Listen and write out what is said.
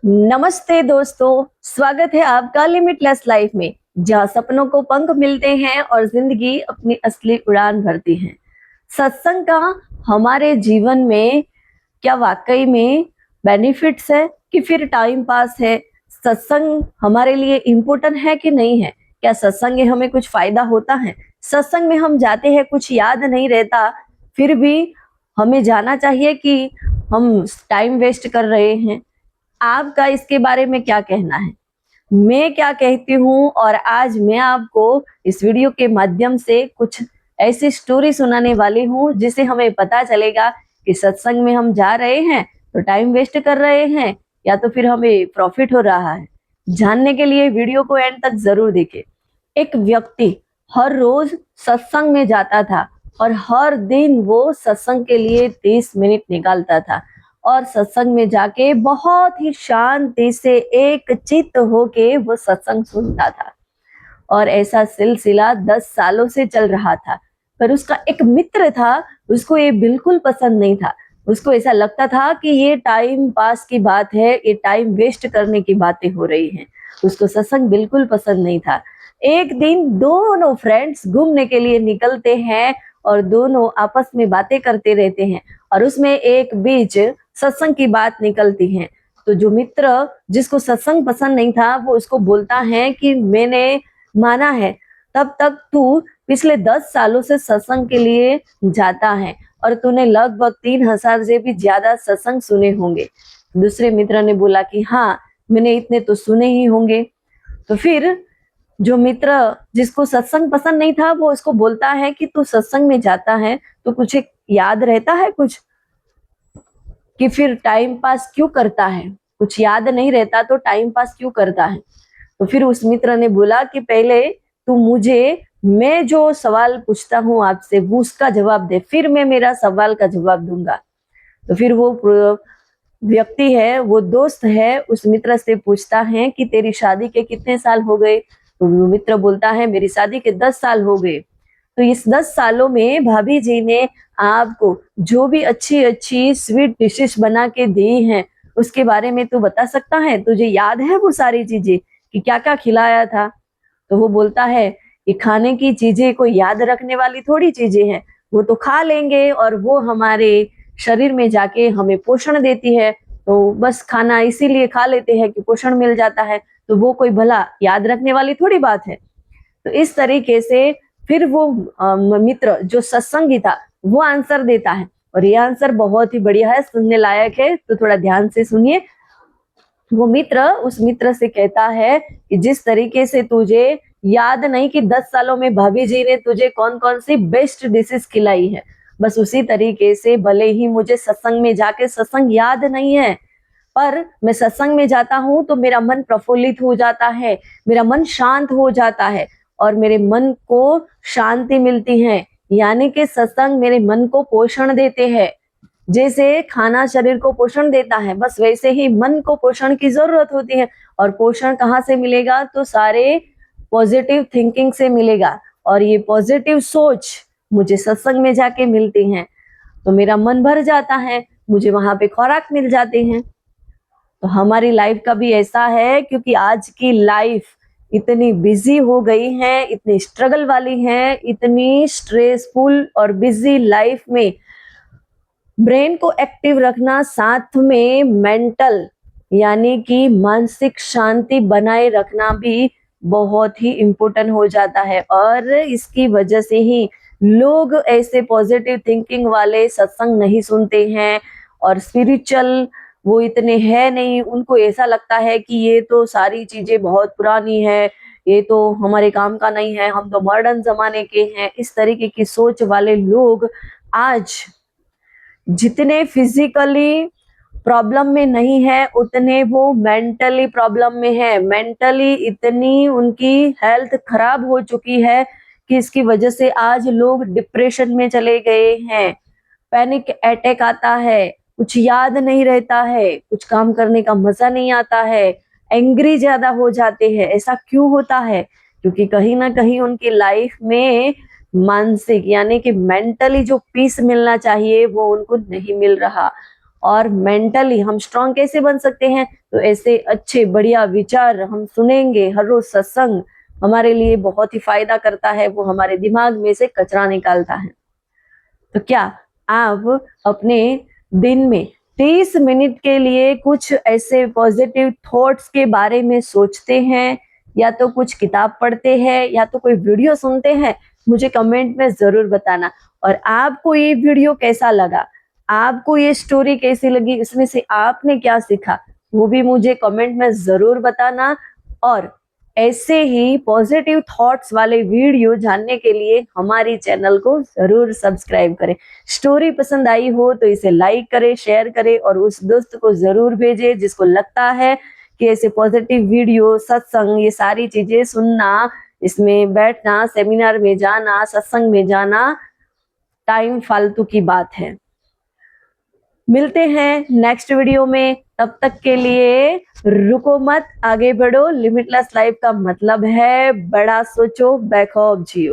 नमस्ते दोस्तों, स्वागत है आपका लिमिटलेस लाइफ में, जहाँ सपनों को पंख मिलते हैं और जिंदगी अपनी असली उड़ान भरती है। सत्संग का हमारे जीवन में क्या वाकई में बेनिफिट्स है कि फिर टाइम पास है? सत्संग हमारे लिए इम्पोर्टेंट है कि नहीं है? क्या सत्संग में हमें कुछ फायदा होता है? सत्संग में हम जाते हैं, कुछ याद नहीं रहता, फिर भी हमें जाना चाहिए कि हम टाइम वेस्ट कर रहे हैं। आपका इसके बारे में क्या कहना है? मैं क्या कहती हूँ, और आज मैं आपको इस वीडियो के माध्यम से कुछ ऐसी स्टोरी सुनाने वाली हूँ जिससे हमें पता चलेगा कि सत्संग में हम जा रहे हैं तो टाइम वेस्ट कर रहे हैं या तो फिर हमें प्रॉफिट हो रहा है। जानने के लिए वीडियो को एंड तक जरूर देखें। एक व्यक्ति हर रोज सत्संग में जाता था और हर दिन वो सत्संग के लिए 30 मिनट निकालता था और सत्संग में जाके बहुत ही शांति से एक चित्त होके वो सत्संग सुनता था। और ऐसा सिलसिला 10 सालों से चल रहा था। पर उसका एक मित्र था, उसको ये बिल्कुल पसंद नहीं था। उसको ऐसा लगता था कि ये टाइम पास की बात है, ये टाइम वेस्ट करने की बातें हो रही हैं। उसको सत्संग बिल्कुल पसंद नहीं था। एक दिन दोनों फ्रेंड्स घूमने के लिए निकलते हैं और दोनों आपस में बातें करते रहते हैं और उसमें एक बीच सत्संग की बात निकलती है। तो जो मित्र जिसको सत्संग पसंद नहीं था वो उसको बोलता है कि मैंने माना है तब तक तू पिछले 10 सालों से सत्संग के लिए जाता है और तूने लगभग 3,000 से भी ज्यादा सत्संग सुने होंगे। दूसरे मित्र ने बोला कि हाँ, मैंने इतने तो सुने ही होंगे। तो फिर जो मित्र जिसको सत्संग पसंद नहीं था वो उसको बोलता है कि तू सत्संग में जाता है तो कुछ एक याद रहता है कुछ, कि फिर टाइम पास क्यों करता है? कुछ याद नहीं रहता तो टाइम पास क्यों करता है? तो फिर उस मित्र ने बोला कि पहले तू मुझे, मैं जो सवाल पूछता हूँ आपसे वो उसका जवाब दे, फिर मैं मेरा सवाल का जवाब दूंगा। तो फिर वो व्यक्ति है, वो दोस्त है, उस मित्र से पूछता है कि तेरी शादी के कितने साल हो गए? तो वो मित्र बोलता है मेरी शादी के 10 साल हो गए। तो इस 10 सालों में भाभी जी ने आपको जो भी अच्छी अच्छी स्वीट डिशेस बना के दी हैं उसके बारे में तू बता सकता है? तुझे याद है वो सारी चीजें कि क्या क्या खिलाया था? तो वो बोलता है कि खाने की चीजें कोई याद रखने वाली थोड़ी चीजें हैं, वो तो खा लेंगे और वो हमारे शरीर में जाके हमें पोषण देती है, तो बस खाना इसीलिए खा लेते हैं कि पोषण मिल जाता है, तो वो कोई भला याद रखने वाली थोड़ी बात है। तो इस तरीके से फिर वो मित्र जो सत्संगी था वो आंसर देता है और ये आंसर बहुत ही बढ़िया है, सुनने लायक है, तो थोड़ा ध्यान से सुनिए। वो मित्र उस मित्र से कहता है कि जिस तरीके से तुझे याद नहीं कि 10 सालों में भाभी जी ने तुझे कौन कौन सी बेस्ट डिशेस खिलाई है, बस उसी तरीके से भले ही मुझे सत्संग में जाके सत्संग याद नहीं है, पर मैं सत्संग में जाता हूँ तो मेरा मन प्रफुल्लित हो जाता है, मेरा मन शांत हो जाता है और मेरे मन को शांति मिलती है। यानी कि सत्संग मेरे मन को पोषण देते हैं। जैसे खाना शरीर को पोषण देता है, बस वैसे ही मन को पोषण की जरूरत होती है। और पोषण कहाँ से मिलेगा? तो सारे पॉजिटिव थिंकिंग से मिलेगा और ये पॉजिटिव सोच मुझे सत्संग में जाके मिलती है, तो मेरा मन भर जाता है, मुझे वहां पे खुराक मिल जाते हैं। तो हमारी लाइफ का भी ऐसा है, क्योंकि आज की लाइफ इतनी बिजी हो गई है, इतनी स्ट्रगल वाली है, इतनी स्ट्रेसफुल और बिजी लाइफ में ब्रेन को एक्टिव रखना, साथ में मेंटल यानी कि मानसिक शांति बनाए रखना भी बहुत ही इम्पोर्टेंट हो जाता है। और इसकी वजह से ही लोग ऐसे पॉजिटिव थिंकिंग वाले सत्संग नहीं सुनते हैं और स्पिरिचुअल वो इतने हैं नहीं। उनको ऐसा लगता है कि ये तो सारी चीजें बहुत पुरानी है, ये तो हमारे काम का नहीं है, हम तो मॉडर्न जमाने के हैं। इस तरीके की सोच वाले लोग आज जितने फिजिकली प्रॉब्लम में नहीं है उतने वो मेंटली प्रॉब्लम में है। मेंटली इतनी उनकी हेल्थ खराब हो चुकी है कि इसकी वजह से आज लोग डिप्रेशन में चले गए हैं, पैनिक अटैक आता है, कुछ याद नहीं रहता है, कुछ काम करने का मजा नहीं आता है, एंग्री ज्यादा हो जाते हैं। ऐसा क्यों होता है? क्योंकि कहीं ना कहीं उनकी लाइफ में मानसिक यानी कि मेंटली जो पीस मिलना चाहिए वो उनको नहीं मिल रहा। और मेंटली हम स्ट्रांग कैसे बन सकते हैं, तो ऐसे अच्छे बढ़िया विचार हम सुनेंगे। हर रोज सत्संग हमारे लिए बहुत ही फायदा करता है, वो हमारे दिमाग में से कचरा निकालता है। तो क्या आप अपने दिन में 30 मिनट के लिए कुछ ऐसे पॉजिटिव थॉट्स के बारे में सोचते हैं, या तो कुछ किताब पढ़ते हैं, या तो कोई वीडियो सुनते हैं? मुझे कमेंट में जरूर बताना। और आपको ये वीडियो कैसा लगा, आपको ये स्टोरी कैसी लगी, इसमें से आपने क्या सीखा, वो भी मुझे कमेंट में जरूर बताना। और ऐसे ही पॉजिटिव थॉट्स वाले वीडियो जानने के लिए हमारी चैनल को जरूर सब्सक्राइब करें। स्टोरी पसंद आई हो तो इसे लाइक करें, शेयर करें और उस दोस्त को जरूर भेजें जिसको लगता है कि ऐसे पॉजिटिव वीडियो, सत्संग, ये सारी चीजें सुनना, इसमें बैठना, सेमिनार में जाना, सत्संग में जाना टाइम फालतू की बात है। मिलते हैं नेक्स्ट वीडियो में, तब तक के लिए रुको मत, आगे बढ़ो। लिमिटलेस लाइफ का मतलब है बड़ा सोचो, बैकऑफ जियो।